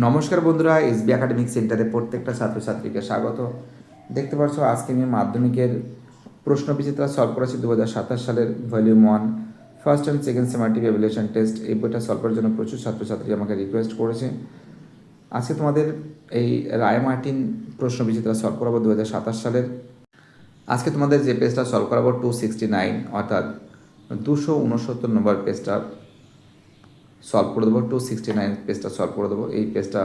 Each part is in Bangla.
নমস্কার বন্ধুরা, এসবি একাডেমিক সেন্টারে প্রত্যেকটা ছাত্রছাত্রীকে স্বাগত। দেখতে পাচ্ছ আজকে আমি মাধ্যমিকের প্রশ্ন বিচিত্রা সলভ করেছি 2027 সালের volume 1 first and second summative evaluation test. এই বইটা সলভ করার জন্য প্রচুর ছাত্রছাত্রী আমাকে রিকোয়েস্ট করেছে। আজকে তোমাদের এই রায় মার্টিন প্রশ্ন বিচিত্রা সলভ করাবো 2027 সালের। আজকে তোমাদের যে পেজটা সলভ করাবো 269 অর্থাৎ 269 নম্বর পেজটা সলভ করে দেবো। 269 পেজটা সলভ করে দেবো। এই পেজটা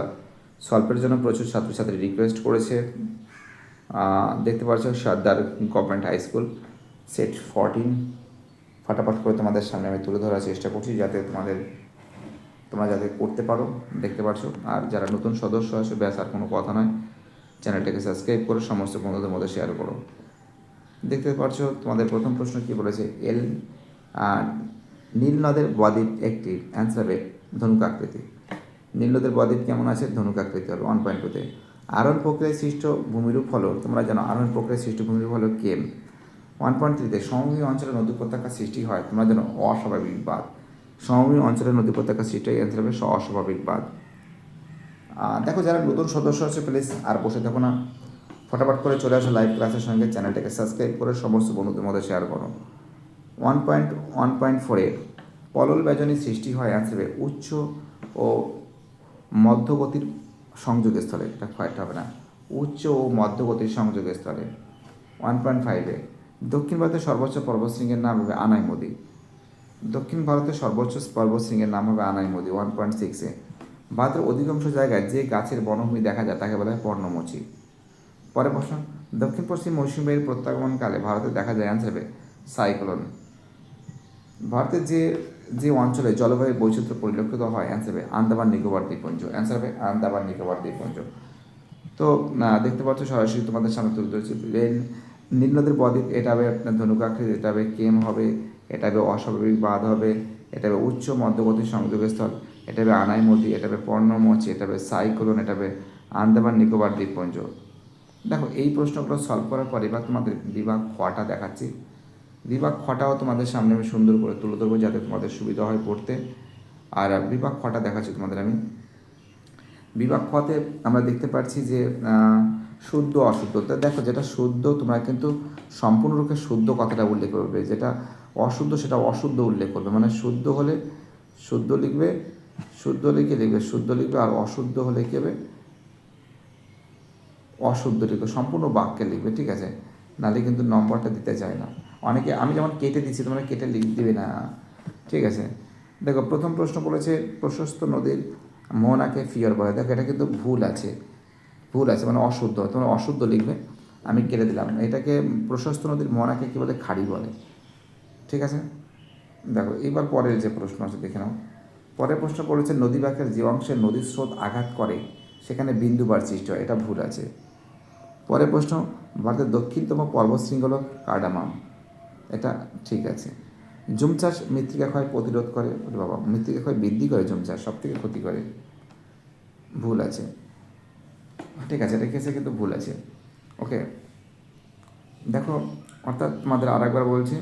সলভের জন্য প্রচুর ছাত্রছাত্রী রিকোয়েস্ট করেছে। দেখতে পাচ্ছ সর্দার গভর্নমেন্ট হাই স্কুল সেট 14 ফাটাফাট করে তোমাদের সামনে আমি তুলে ধরার চেষ্টা করছি যাতে তোমরা যাতে করতে পারো। দেখতে পাচ্ছ, আর যারা নতুন সদস্য আছে ব্যাস আর কোনো কথা নয়, চ্যানেলটাকে সাবস্ক্রাইব করে সমস্ত বন্ধুদের মধ্যে শেয়ার করো। দেখতে পাচ্ছ তোমাদের প্রথম প্রশ্ন কী বলেছে, নীল নদের বদ্বীপ একটি অ্যান্সার হবে ধনুক আকৃতি। নীল নদের বদ্বীপ কেমন আছে? ধনুক আকৃতি হবে। 1.2-তে আরোহণ প্রক্রিয়ায় সৃষ্ট ভূমিরূপ হলো, তোমরা জানো আরোহণ প্রক্রিয়ায় সৃষ্ট ভূমিরূপ হলো কেম। 1.3-তে সমভূমি অঞ্চলে নদী উপত্যকা সৃষ্টি হয়, তোমরা জানো অস্বাভাবিক বাঁধ। সমভূমি অঞ্চলে নদী উপত্যকা সৃষ্টি হয়, অ্যান্সার হবে অস্বাভাবিক বাঁধ। দেখো যারা নতুন সদস্য আছে প্লিজ আর বসে থাকো না, ফটাফট করে চলে আসো লাইভ ক্লাসের সঙ্গে, চ্যানেলটাকে সাবস্ক্রাইব করে সমস্ত বন্ধুদের মধ্যে শেয়ার করো। 1.1.4-এ পলল ব্যজনী সৃষ্টি হয়, অ্যান্সার হবে উচ্চ ও মধ্যগতির সংযোগের স্থলে। এটা ক্ষয়টা হবে না, উচ্চ ও মধ্যগতির সংযোগের স্থলে। 1.5-এ দক্ষিণ ভারতের সর্বোচ্চ পর্বতশৃঙ্গের নাম হবে আনাইমুদি। দক্ষিণ ভারতের সর্বোচ্চ পর্বতশৃঙ্গের নাম হবে আনাইমুদি। 1.6-এ ভারতের অধিকাংশ জায়গায় যে গাছের বনভূমি দেখা যায় তাকে বলা হয় পর্ণমোচী। পরের প্রশ্ন, দক্ষিণ পশ্চিম মৌসুমী বায়ুর প্রত্যাগমনকালে ভারতে দেখা যায়, অ্যান্সার হবে সাইক্লোন। ভারতের যে যে অঞ্চলে জলবায়ুর বৈচিত্র্য পরিলক্ষিত হয়, অ্যান্সার হবে আন্দামান নিকোবর দ্বীপপুঞ্জ। অ্যান্সার হবে আন্দামান নিকোবর দ্বীপপুঞ্জ। তো দেখতে পাচ্ছ সরাসরি তোমাদের সামনে তুলে ধরেছি। নীল নদের বদ্বীপ, এটা হবে আপনার ধনুক আকৃতি, এটা হবে কেম হবে, এটা হবে অস্বাভাবিক বাঁধ হবে, এটা হবে উচ্চ মধ্যগতির সংযোগস্থল, এটা হবে আনাইমুদি, এটা হবে পর্ণমোচী, এটা হবে সাইক্লোন, এটা হবে আন্দামান নিকোবর দ্বীপপুঞ্জ। দেখো এই প্রশ্নগুলো সলভ করার পর এবার তোমাদের বিভাগ খটা দেখাচ্ছি। বিভাগ খটাও তোমাদের সামনে আমি সুন্দর করে তুলে ধরবো যাতে তোমাদের সুবিধা হয় পড়তে। আর বিভাগ খটা দেখাচ্ছি তোমাদের আমি। বিভাগ খতে আমরা দেখতে পাচ্ছি যে শুদ্ধ অশুদ্ধ। দেখো যেটা শুদ্ধ তোমরা কিন্তু সম্পূর্ণরূপে শুদ্ধ কথাটা উল্লেখ করবে, যেটা অশুদ্ধ সেটা অশুদ্ধ উল্লেখ করবে। মানে শুদ্ধ হলে শুদ্ধ লিখবে, শুদ্ধ লিখবে শুদ্ধ লিখবে, আর অশুদ্ধ হলে কী হবে অশুদ্ধ লিখবে, সম্পূর্ণ বাক্যে লিখবে, ঠিক আছে? নাহলে কিন্তু নম্বরটা দিতে চায় না অনেকে। আমি যেমন কেটে দিচ্ছি, তোমরা কেটে দিবে না, ঠিক আছে? দেখো প্রথম প্রশ্ন বলেছে প্রশস্ত নদীর মোহনাকে ফিয়র বলে। দেখো এটা কিন্তু ভুল আছে, মানে অশুদ্ধ, তোমরা অশুদ্ধ লিখবে, আমি কেটে দিলাম। এটাকে প্রশস্ত নদীর মোহনাকে কী বলে? খাড়ি বলে, ঠিক আছে? দেখো এবার পরের যে প্রশ্ন আছে দেখে নাও। পরের প্রশ্ন বলেছে নদী বাঁকের যে অংশে নদীর স্রোত আঘাত করে সেখানে বিন্দুবার সৃষ্টি হয়, এটা ভুল আছে। পরের প্রশ্ন, ভারতের দক্ষিণতম পর্বতশৃঙ্গ হল কার্ডামাম, এটা ঠিক আছে। জুম চাষ মৃত্তিকা ক্ষয় প্রতিরোধ করে, বাবা মৃত্তিকা ক্ষয় বৃদ্ধি করে, জুম চাষ সব থেকে ক্ষতি করে, ভুল আছে, ঠিক আছে? এটা কেসে কিন্তু ভুল আছে, ওকে। দেখো অর্থাৎ তোমাদের আর একবার বলছি,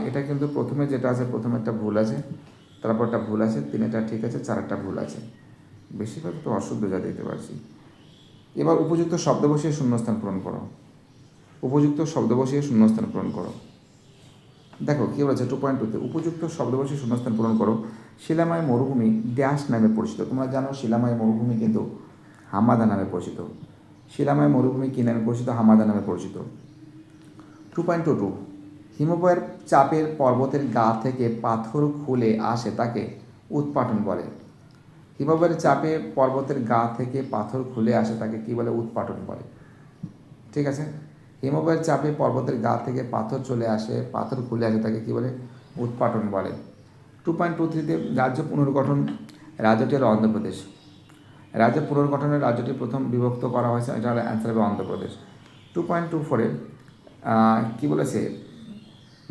এটা কিন্তু প্রথমে যেটা আছে প্রথমে একটা ভুল আছে, তারপরটা ভুল আছে, তিনটা ঠিক আছে, চারটা ভুল আছে, বেশিরভাগ তো অশুদ্ধ যা দেখতে পাচ্ছি। এবার উপযুক্ত শব্দ বসিয়ে শূন্যস্থান পূরণ করো। উপযুক্ত শব্দ বসিয়ে শূন্যস্থান পূরণ করো। দেখো কী বলেছে 2.2-তে উপযুক্ত শব্দ বসিয়ে শূন্যস্থান পূরণ করো। শিলাময় মরুভূমি ড্যাশ নামে পরিচিত। তোমরা জানো শিলাময় মরুভূমি কিন্তু হামাদা নামে পরিচিত। শিলাময় মরুভূমি কী নামে পরিচিত? হামাদা নামে পরিচিত। 2.22 হিমবাহের চাপের পর্বতের গা থেকে পাথর খুলে আসে তাকে উৎপাটন বলে। হিমবাহের চাপে পর্বতের গা থেকে পাথর খুলে আসে তাকে কী বলে? উৎপাটন বলে, ঠিক আছে? হিমবাহের চাপে পর্বতের গা থেকে পাথর চলে আসে, পাথর খুলে আসে তাকে কী বলে? উৎপাটন বলে। 2.23-তে রাজ্য পুনর্গঠন, রাজ্যটি হলো অন্ধ্রপ্রদেশ। রাজ্য পুনর্গঠনের রাজ্যটি প্রথম বিভক্ত করা হয়েছে, এটা হলো অ্যান্সার হবে অন্ধ্রপ্রদেশ। 2.24-এ কী বলেছে?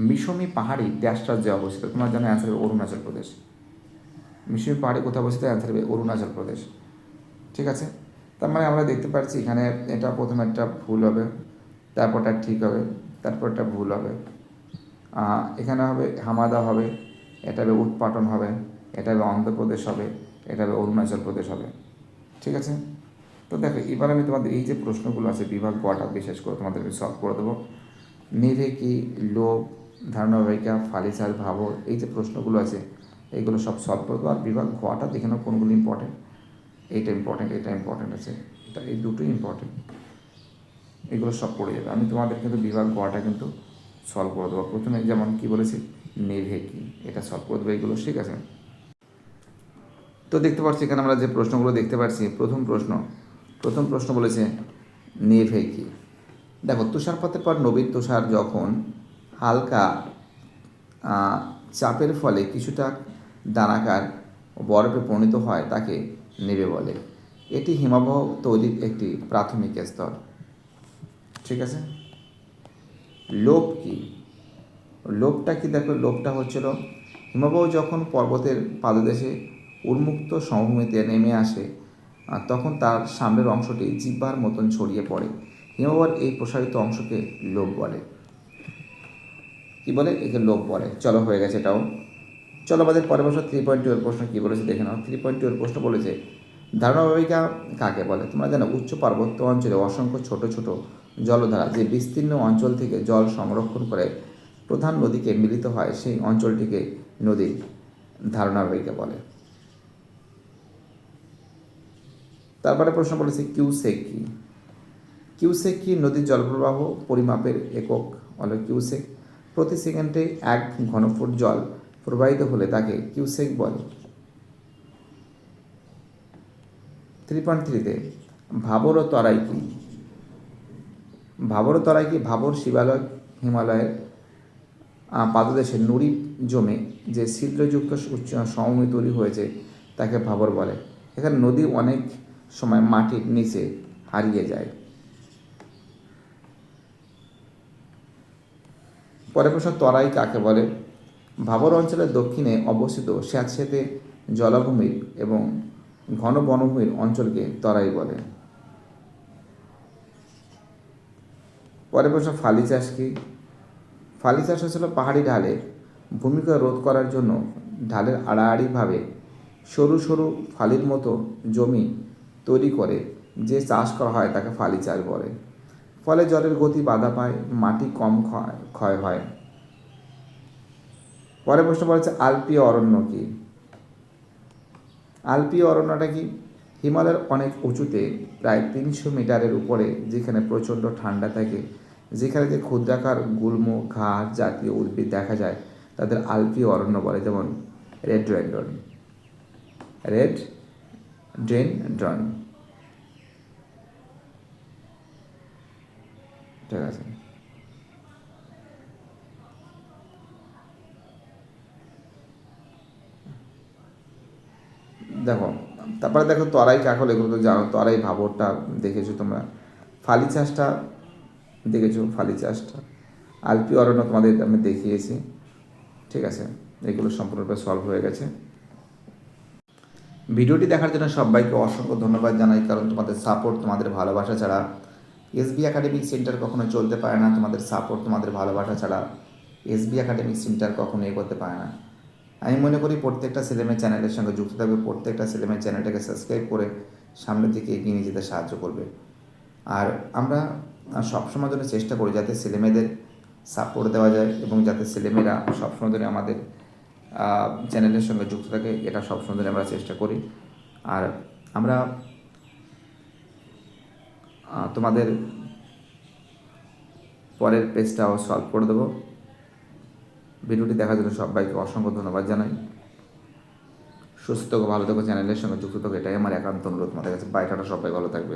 মিশমি পাহাড়ি ড্যাশ রাজ্যে অবস্থিত। তোমরা জানো অ্যান্সার হবে অরুণাচল প্রদেশ। মিশমি পাহাড়ি কোথায় অবস্থিত? অ্যান্সার হবে অরুণাচল প্রদেশ, ঠিক আছে? তার মানে আমরা দেখতে পাচ্ছি এখানে এটা প্রথমে একটা ভুল হবে, তারপরটা ঠিক হবে, তারপরটা ভুল হবে। এখানে হবে হামাদা হবে, এটা হবে উৎপাটন হবে, এটা হবে অন্ধ্রপ্রদেশ হবে, এটা হবে অরুণাচল প্রদেশ হবে। ঠিক আছে, তো দেখো এবার আমি তোমাদের এই যে প্রশ্নগুলো আছে বিভাগ গটা বিশেষ করে তোমাদের আমি সলভ করে দেবো। নিভে কি, লোভ, ধারণাবাহিকা, ফালিসার, ভাবর, এই যে প্রশ্নগুলো আছে এইগুলো সব সলভ করে দেবো। আর বিভাগ গটা দেখে নাও কোনগুলো ইম্পর্টেন্ট। এটা ইম্পর্টেন্ট আছে, এটা এই দুটোই ইম্পর্টেন্ট, এগুলো সব পড়ে যাবে। আমি তোমাদের কিন্তু বিভাগ গটা কিন্তু সলভ করে দেবো। প্রথমে যেমন কি বলেছি, নেভে কি, এটা সলভ করে দেবো এগুলো। ঠিক আছে, তো দেখতে পাচ্ছি এখানে আমরা যে প্রশ্নগুলো দেখতে পাচ্ছি, প্রথম প্রশ্ন বলেছে নেভে কি। দেখো, তুষারপাতের পর নবীন তুষার যখন হালকা চাপের ফলে কিছুটা দানাকার বরফে পরিণত হয় তাকে নেভে বলে। এটি হিমবাহ তৈরির একটি প্রাথমিক স্তর। ঠিক আছে, লোভ কি, লোভটা কি, দেখো লোভটা হচ্ছিল হিমবাহ যখন পর্বতের পাদদেশে উন্মুক্ত সমভূমিতে নেমে আসে তখন তার সামনের অংশটি জিহ্বার মতন ছড়িয়ে পড়ে। হিমবাহের এই প্রসারিত অংশকে লোভ বলে। কি বলে? একে লোভ বলে। চলো, হয়ে গেছে এটাও। চলো আমাদের পরের প্রশ্ন 3.2 এর প্রশ্ন কী বলেছে দেখে নাও। 3.2 এর প্রশ্ন বলেছে ধারণাবাহিকা কাকে বলে। তোমরা জানো উচ্চ পার্বত্য অঞ্চলে অসংখ্য ছোট ছোট জলধারা যে বিস্তীর্ণ অঞ্চল থেকে জল সংরক্ষণ করে প্রধান নদীকে মিলিত হয় সেই অঞ্চলটিকে নদীর ধারণাবাহিকা বলে। তারপরে প্রশ্ন বলেছে কিউসেক কি। কিউসেক কি নদীর জলপ্রবাহ পরিমাপের একক হলো কিউসেক। প্রতি সেকেন্ডে 1 ঘনফুট জল প্রবাহিত হলে তাকে কিউসেক বলে। 3.3-তে ভাবর ও তরাই কি। ভাবর ও তরাই কি, ভাবর শিবালয় হিমালয়ের পাদদেশে নুড়ি জমে যে ছিদ্রযুক্ত সমভূমি তৈরি হয়েছে তাকে ভাবর বলে। এখানে নদী অনেক সময় মাটির নিচে হারিয়ে যায়। পরের প্রশ্ন তরাই কাকে বলে। ভাবর অঞ্চলের দক্ষিণে অবস্থিত স্যাঁতসেঁতে জলাভূমির এবং ঘন বনভূমির অঞ্চলকে তরাই বলে। পরের প্রশ্ন ফালি চাষ কি। ফালি চাষ হচ্ছিল পাহাড়ি ঢালে ভূমিক্ষয় রোধ করার জন্য ঢালের আড়াআড়িভাবে সরু সরু ফালির মতো জমি তৈরি করে যে চাষ করা হয় তাকে ফালি চাষ বলে। ফলে জলের গতি বাধা পায়, মাটি কম ক্ষয় হয়। পরের প্রশ্ন বলেছে আলপীয় অরণ্য কি। আলপীয় অরণ্যটা কি, হিমালয়ের অনেক উঁচুতে প্রায় 300 মিটারের উপরে যেখানে প্রচণ্ড ঠান্ডা থাকে, যেখানে যে ক্ষুদ্রাকার গুল্ম ঘাস জাতীয় উদ্ভিদ দেখা যায় তাদের আলপীয় অরণ্য বলে। যেমন রেডডেনড্রন। ঠিক আছে, দেখো তারপরে দেখো তরাই কাকল, এগুলো তো জানো। তরাই ভাবরটা দেখেছো তোমরা, ফালি চাষটা দেখেছো, ফালি চাষটা, আলপি অরণ্য তোমাদের আমি দেখিয়েছি। ঠিক আছে, এগুলো সম্পূর্ণরূপে সলভ হয়ে গেছে। ভিডিওটি দেখার জন্য সবাইকে অসংখ্য ধন্যবাদ জানাই, কারণ তোমাদের সাপোর্ট, তোমাদের ভালোবাসা ছাড়া এসবি একাডেমিক সেন্টার কখনো চলতে পারে না। তোমাদের সাপোর্ট, তোমাদের ভালোবাসা ছাড়া এসবি একাডেমিক সেন্টার কখনো এগোতে পারে না। আমি মনে করি প্রত্যেকটা ছেলেমেয়ে চ্যানেলের সঙ্গে যুক্ত থাকবে, প্রত্যেকটা ছেলেমেয়ে চ্যানেলটাকে সাবস্ক্রাইব করে সামনের দিকে এগিয়ে নিয়ে যেতে সাহায্য করবে। আর আমরা সবসময় জন্য চেষ্টা করি যাতে ছেলেমেয়েদের সাপোর্ট দেওয়া যায় এবং যাতে ছেলেমেয়েরা সবসময় ধরে আমাদের চ্যানেলের সঙ্গে যুক্ত থাকে, এটা সবসময় ধরে আমরা চেষ্টা করি। আর আমরা তোমাদের পরের পেজটাও সলভ করে দেবো। ভিডিওটি দেখার জন্য সবাইকে অসংখ্য ধন্যবাদ জানাই। সুস্থ থাকো, ভালো থাকো, চ্যানেলের সঙ্গে যুক্ত থাকো, এটাই আমার একান্ত অনুরোধ তোমাদের কাছে। বাইটাটা সবাই ভালো থাকবে।